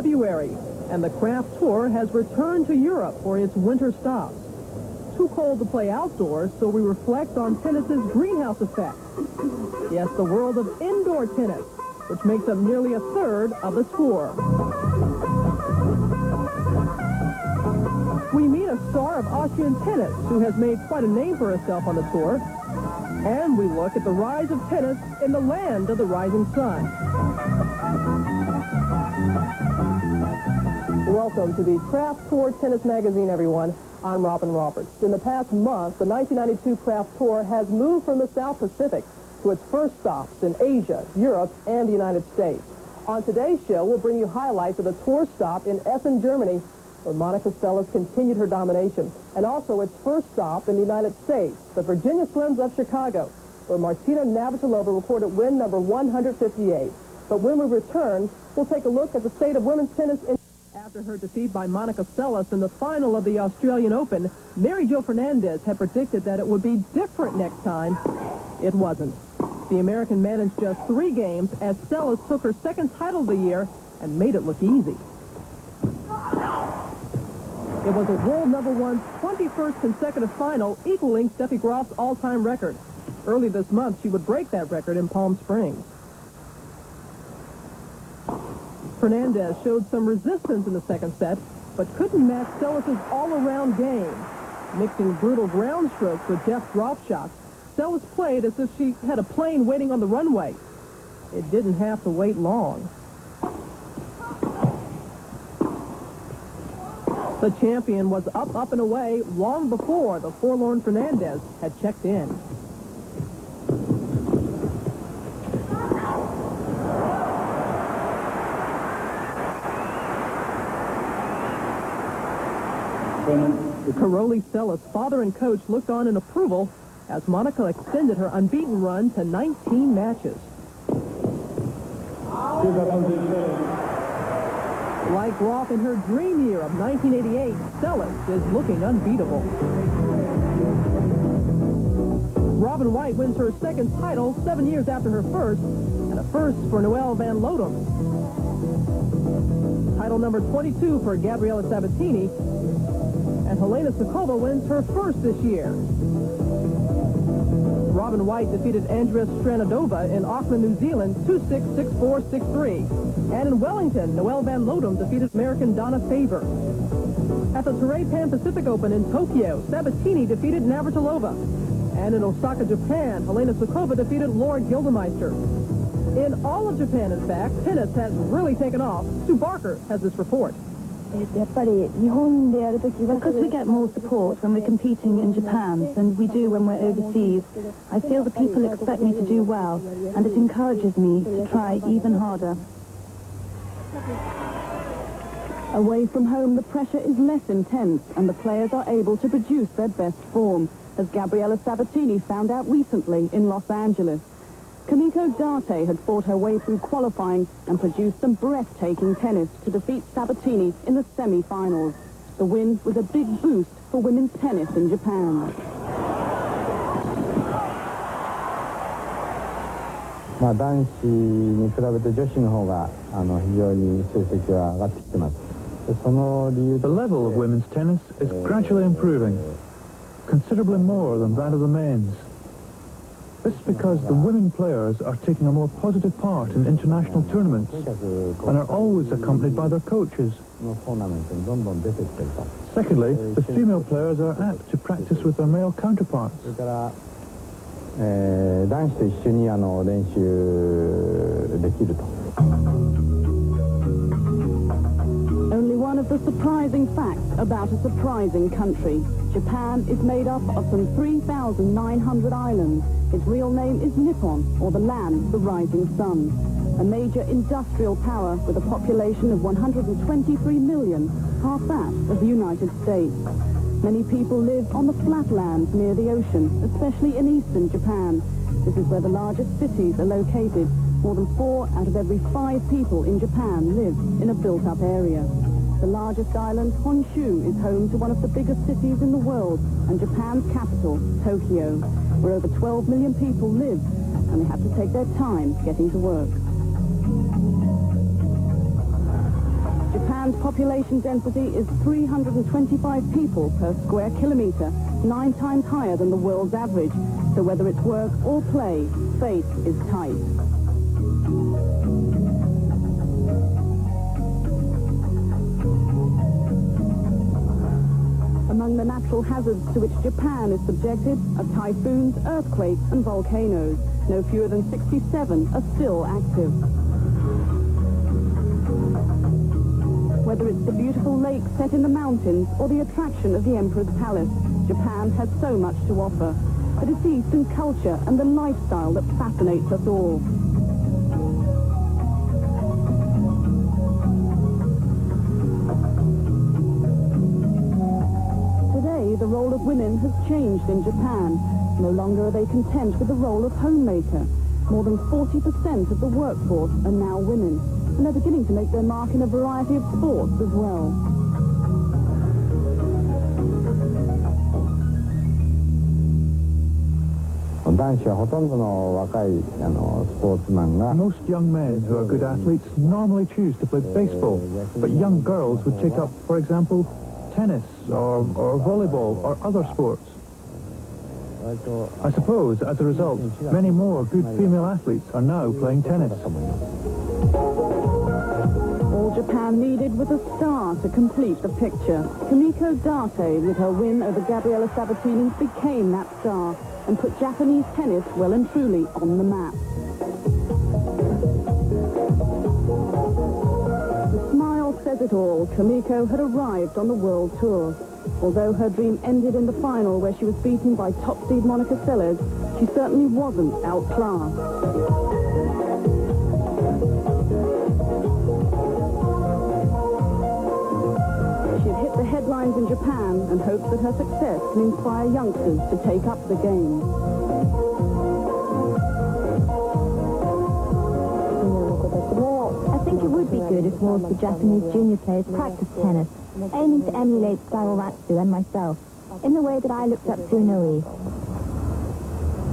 February, and the Kraft Tour has returned to Europe for its winter stops. Too cold to play outdoors, so we reflect on tennis's greenhouse effect. Yes, the world of indoor tennis, which makes up nearly a third of the tour. We meet a star of Austrian tennis who has made quite a name for herself on the tour. And we look at the rise of tennis in the land of the rising sun. Welcome to the Kraft Tour Tennis Magazine, everyone. I'm Robin Roberts. In the past month, the 1992 Kraft Tour has moved from the South Pacific to its first stops in Asia, Europe, and the United States. On today's show, we'll bring you highlights of the tour stop in Essen, Germany, where Monica Seles continued her domination, and also its first stop in the United States, the Virginia Slims of Chicago, where Martina Navratilova recorded win number 158. But when we return, we'll take a look at the state of women's tennis. After her defeat by Monica Seles in the final of the Australian Open, Mary Jo Fernandez had predicted that it would be different next time. It wasn't. The American managed just 3 games as Seles took her second title of the year and made it look easy. It was a world number 1 21st consecutive final, equaling Steffi Graf's all-time record. Early this month, she would break that record in Palm Springs. Fernandez showed some resistance in the second set, but couldn't match Seles' all-around game. Mixing brutal ground strokes with deft drop shots, Seles played as if she had a plane waiting on the runway. It didn't have to wait long. The champion was up and away long before the forlorn Fernandez had checked in. Karoli Seles, father and coach, looked on in approval as Monica extended her unbeaten run to 19 matches. Like Graf in her dream year of 1988, Seles is looking unbeatable. Robin White wins her second title 7 years after her first, and a first for Noelle van Lodem. Title number 22 for Gabriela Sabatini, and Helena Suková wins her first this year. Robin White defeated Andrea Stranadova in Auckland, New Zealand, 2-6, 6-4, 6-3. And in Wellington, Noelle van Lodem defeated American Donna Faber. At the Toray Pan Pacific Open in Tokyo, Sabatini defeated Navratilova. And in Osaka, Japan, Helena Suková defeated Laura Gildemeister. In all of Japan, in fact, tennis has really taken off. Sue Barker has this report. Because we get more support when we're competing in Japan than we do when we're overseas, I feel the people expect me to do well, and it encourages me to try even harder. Away from home, the pressure is less intense, and the players are able to produce their best form, as Gabriela Sabatini found out recently in Los Angeles. Kimiko had fought her way through qualifying and produced some breathtaking tennis to defeat Sabatini in the semi-finals. The win was a big boost for women's tennis in Japan. The level of women's tennis is gradually improving, considerably more than that of the men's. This is because the women players are taking a more positive part in international tournaments and are always accompanied by their coaches. Secondly, the female players are apt to practice with their male counterparts. Only one of the surprising facts about a surprising country. Japan is made up of some 3,900 islands. Its real name is Nippon, or the land of the rising sun. A major industrial power with a population of 123 million, half that of the United States. Many people live on the flatlands near the ocean, especially in eastern Japan. This is where the largest cities are located. More than 4 out of every 5 people in Japan live in a built-up area. The largest island, Honshu, is home to one of the biggest cities in the world, and Japan's capital, Tokyo, where over 12 million people live, and they have to take their time getting to work. Japan's population density is 325 people per square kilometer, 9 times higher than the world's average. So whether it's work or play, fate is tight. Among the natural hazards to which Japan is subjected are typhoons, earthquakes and volcanoes. No fewer than 67 are still active. Whether it's the beautiful lake set in the mountains or the attraction of the Emperor's Palace, Japan has so much to offer. But it's the Eastern culture and the lifestyle that fascinates us all. Today, the role of women has changed in Japan. No longer are they content with the role of homemaker. More than 40% of the workforce are now women, and they're beginning to make their mark in a variety of sports as well. Most young men who are good athletes normally choose to play baseball, but young girls would take up, for example, tennis or volleyball or other sports. I suppose, as a result, many more good female athletes are now playing tennis. All Japan needed was a star to complete the picture. Kimiko, with her win over Gabriela Sabatini, became that star and put Japanese tennis well and truly on the map. The smile says it all. Kimiko had arrived on the World Tour. Although her dream ended in the final where she was beaten by top seed Monica Seles, she certainly wasn't outclassed. She had hit the headlines in Japan and hopes that her success can inspire youngsters to take up the game. I think it would be good if more of the Japanese junior players practiced tennis, aiming to emulate Sawamatsu and myself, in the way that I looked up to Noe.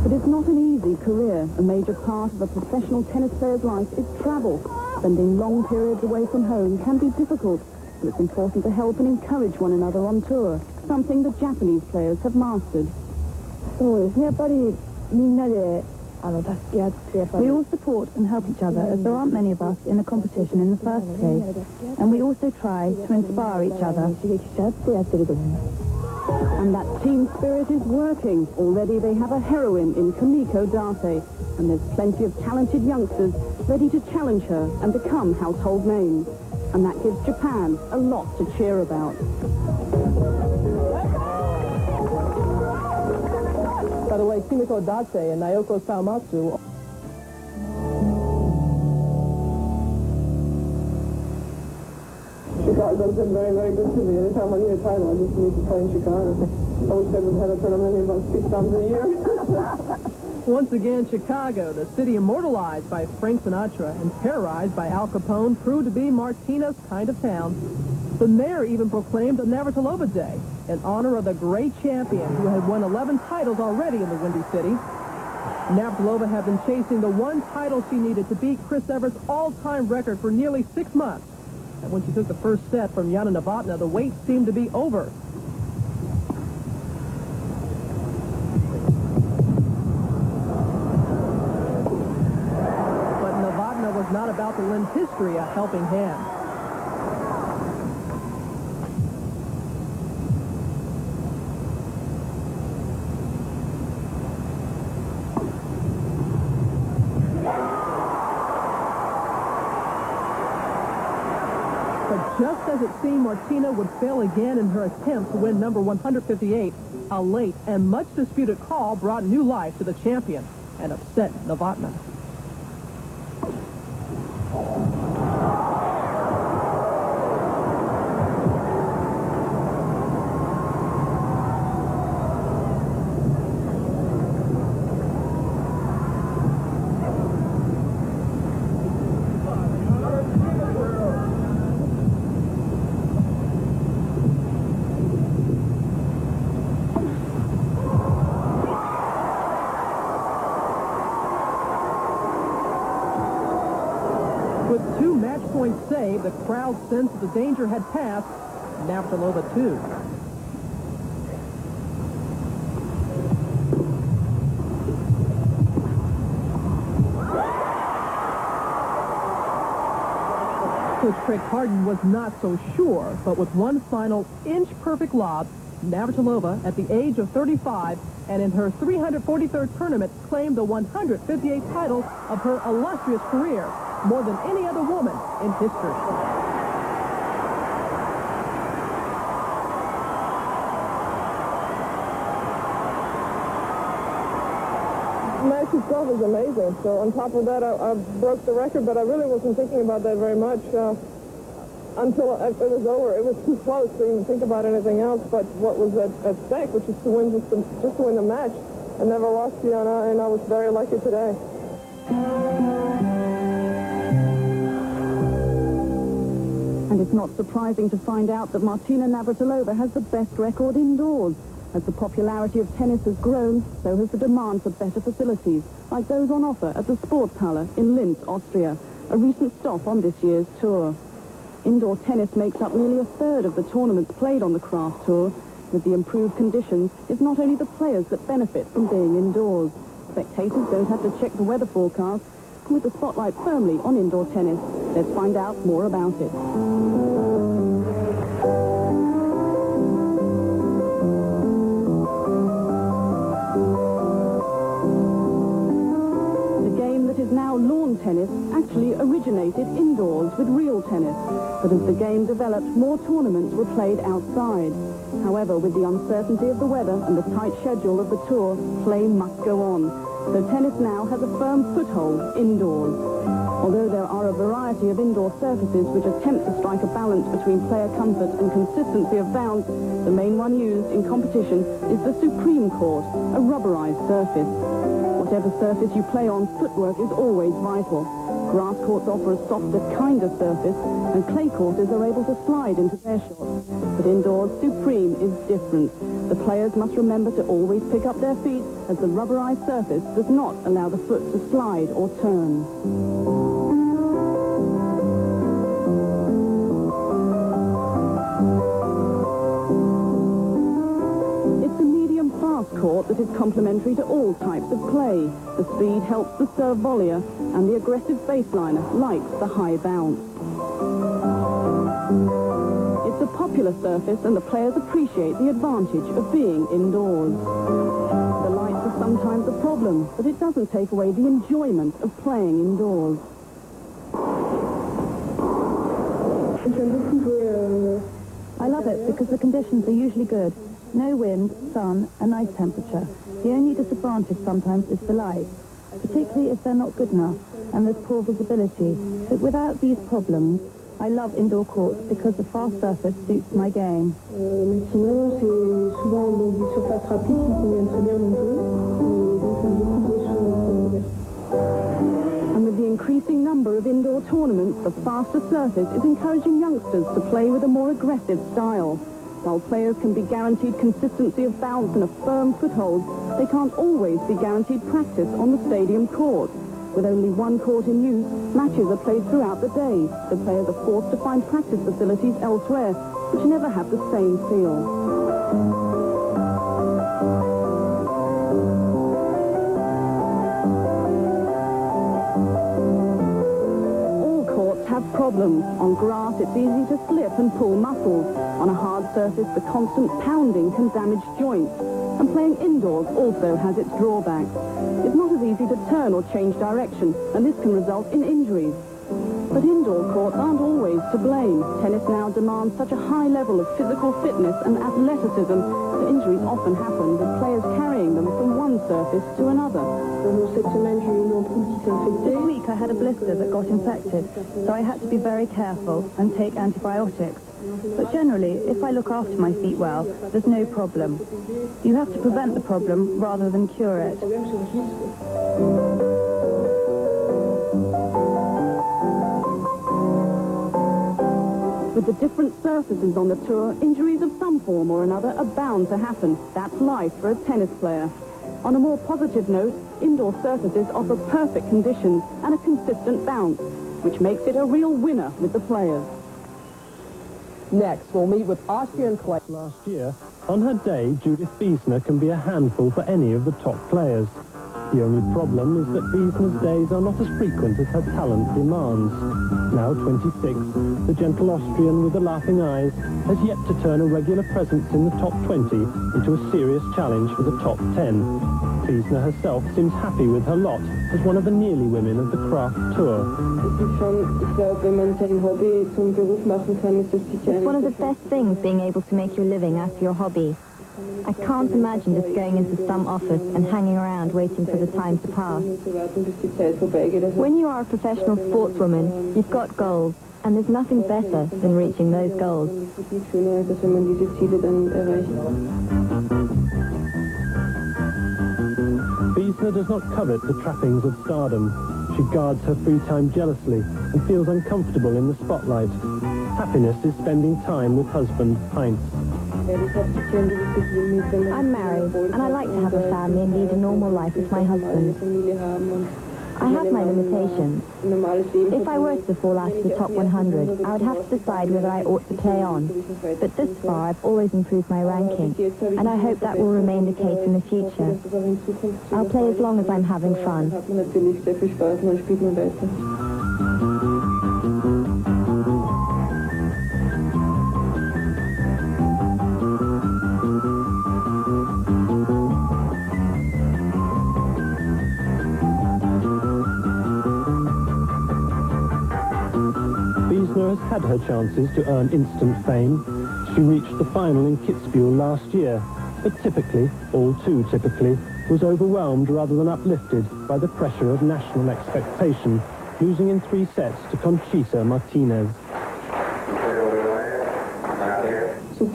But it's not an easy career. A major part of a professional tennis player's life is travel. Spending long periods away from home can be difficult, but it's important to help and encourage one another on tour, something the Japanese players have mastered. We all support and help each other, as there aren't many of us in a competition in the first place. And we also try to inspire each other. And that team spirit is working. Already they have a heroine in Kimiko, and there's plenty of talented youngsters ready to challenge her and become household names. And that gives Japan a lot to cheer about. By the way, Kimiko Date and Naoko Sawamatsu. Chicago's been very, very good to me. Anytime I need a title, I just need to play in Chicago. I wish they would have had a tournament about 6 times a year. Once again, Chicago, the city immortalized by Frank Sinatra and terrorized by Al Capone, proved to be Martina's kind of town. The mayor even proclaimed a Navratilova Day in honor of the great champion who had won 11 titles already in the Windy City. Navratilova had been chasing the one title she needed to beat Chris Evert's all-time record for nearly 6 months. And when she took the first set from Jana Novotna, the wait seemed to be over. But Novotna was not about to lend history a helping hand. Just as it seemed Martina would fail again in her attempt to win number 158, a late and much disputed call brought new life to the champion and upset Novotna. With 3-point save, the crowd sensed the danger had passed. Navratilova, too. Coach Craig Harden was not so sure, but with one final inch-perfect lob, Navratilova, at the age of 35, and in her 343rd tournament, claimed the 158th title of her illustrious career, more than any other woman in history. The match itself is amazing. So on top of that, I broke the record, but I really wasn't thinking about that very much until it was over. It was too close to even think about anything else but what was at stake, which is to win just to win the match. I never lost Jana, and I was very lucky today. And it's not surprising to find out that Martina Navratilova has the best record indoors. As the popularity of tennis has grown, so has the demand for better facilities, like those on offer at the Sporthalle in Linz, Austria, a recent stop on this year's tour. Indoor tennis makes up nearly a third of the tournaments played on the Kraft Tour. With the improved conditions, it's not only the players that benefit from being indoors. Spectators don't have to check the weather forecast. With the spotlight firmly on indoor tennis, let's find out more about it. Now lawn tennis actually originated indoors with real tennis, but as the game developed, more tournaments were played outside. However, with the uncertainty of the weather and the tight schedule of the tour, play must go on. So tennis now has a firm foothold indoors. Although there are a variety of indoor surfaces which attempt to strike a balance between player comfort and consistency of bounce, the main one used in competition is the Supreme Court, a rubberized surface. Whatever surface you play on, footwork is always vital. Grass courts offer a softer, kinder surface, and clay courses are able to slide into their shots. But indoors, Supreme is different. The players must remember to always pick up their feet, as the rubberized surface does not allow the foot to slide or turn. Court that is complementary to all types of play. The speed helps the serve volleyer, and the aggressive baseliner likes the high bounce. It's a popular surface, and the players appreciate the advantage of being indoors. The lights are sometimes a problem, but it doesn't take away the enjoyment of playing indoors. I love it because the conditions are usually good. No wind, sun, a nice temperature. The only disadvantage sometimes is the light, particularly if they're not good enough and there's poor visibility. But without these problems, I love indoor courts because the fast surface suits my game. Mais sinon, c'est souvent des surfaces rapides qui conviennent très bien non plus. And with the increasing number of indoor tournaments, the faster surface is encouraging youngsters to play with a more aggressive style. While players can be guaranteed consistency of bounce and a firm foothold, they can't always be guaranteed practice on the stadium court. With only one court in use, matches are played throughout the day. The players are forced to find practice facilities elsewhere, which never have the same feel. Problems. On grass, it's easy to slip and pull muscles. On a hard surface, the constant pounding can damage joints. And playing indoors also has its drawbacks. It's not as easy to turn or change direction, and this can result in injuries. But indoor courts aren't always to blame. Tennis now demands such a high level of physical fitness and athleticism that injuries often happen with players carrying them from one surface to another. This week I had a blister that got infected, so I had to be very careful and take antibiotics. But generally, if I look after my feet well, there's no problem. You have to prevent the problem rather than cure it. With the different surfaces on the tour, injuries of some form or another are bound to happen. That's life for a tennis player. On a more positive note, indoor surfaces offer perfect conditions and a consistent bounce. which makes it a real winner with the players. Next, we'll meet with Austrian clay. Last year, on her day, Judith Wiesner can be a handful for any of the top players. The only problem is that Wiesner's days are not as frequent as her talent demands. Now 26, the gentle Austrian with the laughing eyes has yet to turn a regular presence in the top 20 into a serious challenge for the top 10. Wiesner herself seems happy with her lot as one of the nearly women of the Kraft Tour. It's one of the best things being able to make your living out of your hobby. I can't imagine just going into some office and hanging around waiting for the time to pass. When you are a professional sportswoman, you've got goals, and there's nothing better than reaching those goals. Wiesner does not covet the trappings of stardom. She guards her free time jealously and feels uncomfortable in the spotlight. Happiness is spending time with husband, Heinz. I'm married, and I like to have a family and lead a normal life with my husband. I have my limitations. If I were to fall out of the top 100, I would have to decide whether I ought to play on. But this far, I've always improved my ranking, and I hope that will remain the case in the future. I'll play as long as I'm having fun. Wiesner has had her chances to earn instant fame. She reached the final in Kitzbühel last year, but typically, all too typically, was overwhelmed rather than uplifted by the pressure of national expectation, losing in 3 sets to Conchita Martinez. It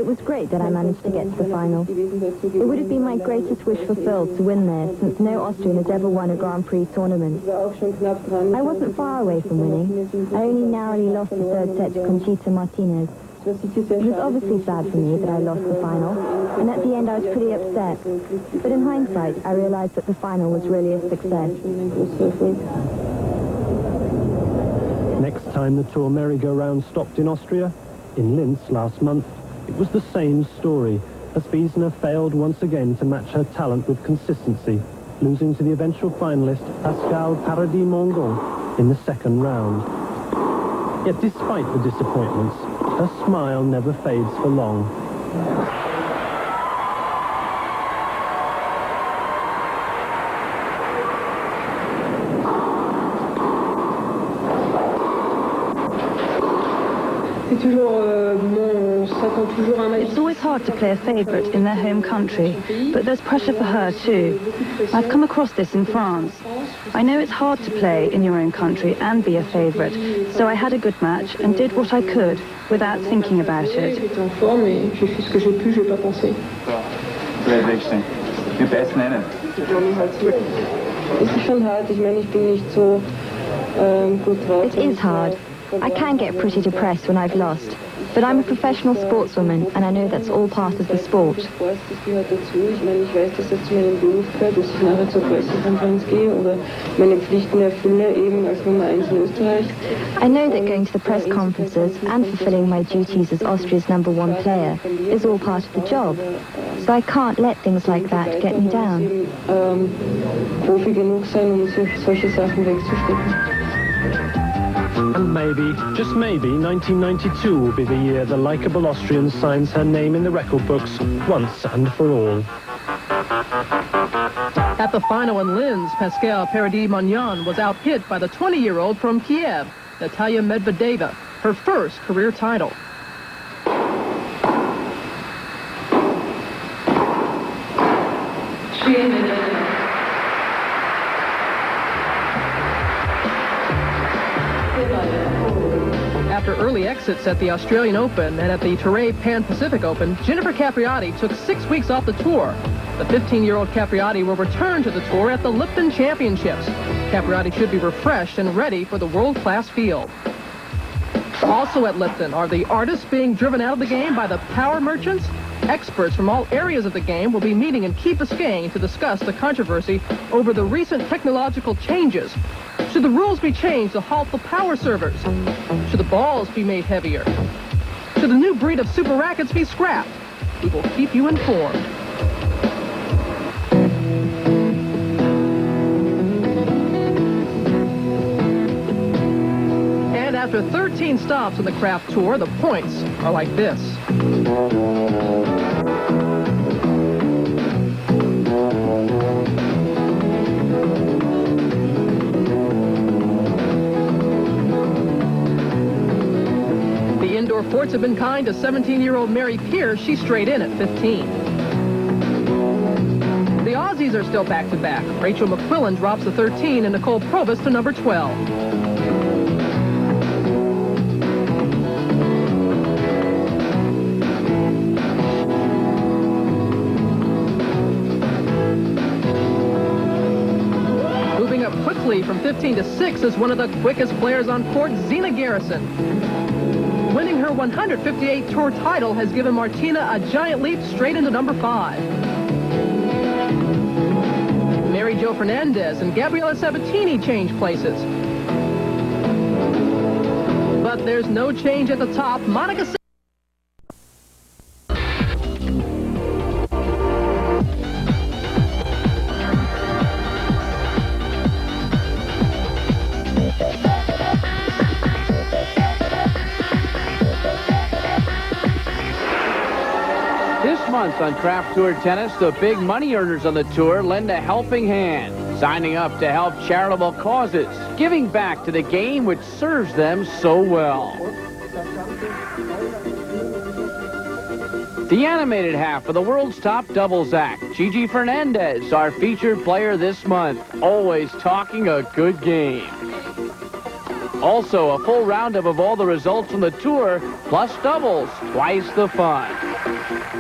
was great that I managed to get to the final. It would have been my greatest wish fulfilled to win there, since no Austrian has ever won a Grand Prix tournament. I wasn't far away from winning. I only narrowly lost the 3rd set to Conchita Martinez. It was obviously sad for me that I lost the final, and at the end I was pretty upset. But in hindsight, I realized that the final was really a success. Next time the Tour merry-go-round stopped in Austria, in Linz last month, it was the same story, as Wiesner failed once again to match her talent with consistency, losing to the eventual finalist Pascale Paradis-Mangon in the 2nd round. Yet despite the disappointments, her smile never fades for long. It's always hard to play a favourite in their home country, but there's pressure for her too. I've come across this in France. I know it's hard to play in your own country and be a favourite, so I had a good match and did what I could without thinking about it. It is hard. I can get pretty depressed when I've lost, but I'm a professional sportswoman, and I know that's all part of the sport. I know that going to the press conferences and fulfilling my duties as Austria's #1 player is all part of the job, so I can't let things like that get me down. And maybe, just maybe, 1992 will be the year the likeable Austrian signs her name in the record books once and for all. At the final in Linz, Pascale Paradis-Mangon was out-hit by the 20-year-old from Kiev, Natalia Medvedeva, her first career title. After early exits at the Australian Open and at the Terre Pan-Pacific Open, Jennifer Capriati took 6 weeks off the tour. The 15-year-old Capriati will return to the tour at the Lipton Championships. Capriati should be refreshed and ready for the world-class field. Also at Lipton are the artists being driven out of the game by the power merchants. Experts from all areas of the game will be meeting in Key Biscayne to discuss the controversy over the recent technological changes. Should the rules be changed to halt the power servers? Should the balls be made heavier? Should the new breed of super rackets be scrapped? We will keep you informed. And after 13 stops on the Kraft Tour, the points are like this. Forts have been kind to 17-year-old Mary Pierce. She's straight in at 15. The Aussies are still back-to-back. Rachel McQuillan drops to 13 and Nicole Provis to number 12. Moving up quickly from 15 to 6 is one of the quickest players on court, Zina Garrison. Winning her 158 tour title has given Martina a giant leap straight into number 5. Mary Jo Fernandez and Gabriela Sabatini change places. But there's no change at the top. Monica on Kraft Tour Tennis, the big money earners on the tour lend a helping hand, signing up to help charitable causes, giving back to the game which serves them so well. The animated half of the world's top doubles act, Gigi Fernandez, our featured player this month, always talking a good game. Also, a full roundup of all the results from the tour, plus doubles, twice the fun.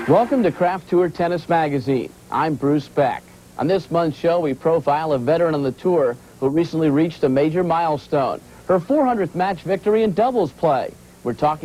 Welcome to Kraft Tour Tennis Magazine. I'm Bruce Beck. On this month's show, we profile a veteran on the tour who recently reached a major milestone, her 400th match victory in doubles play. We're talking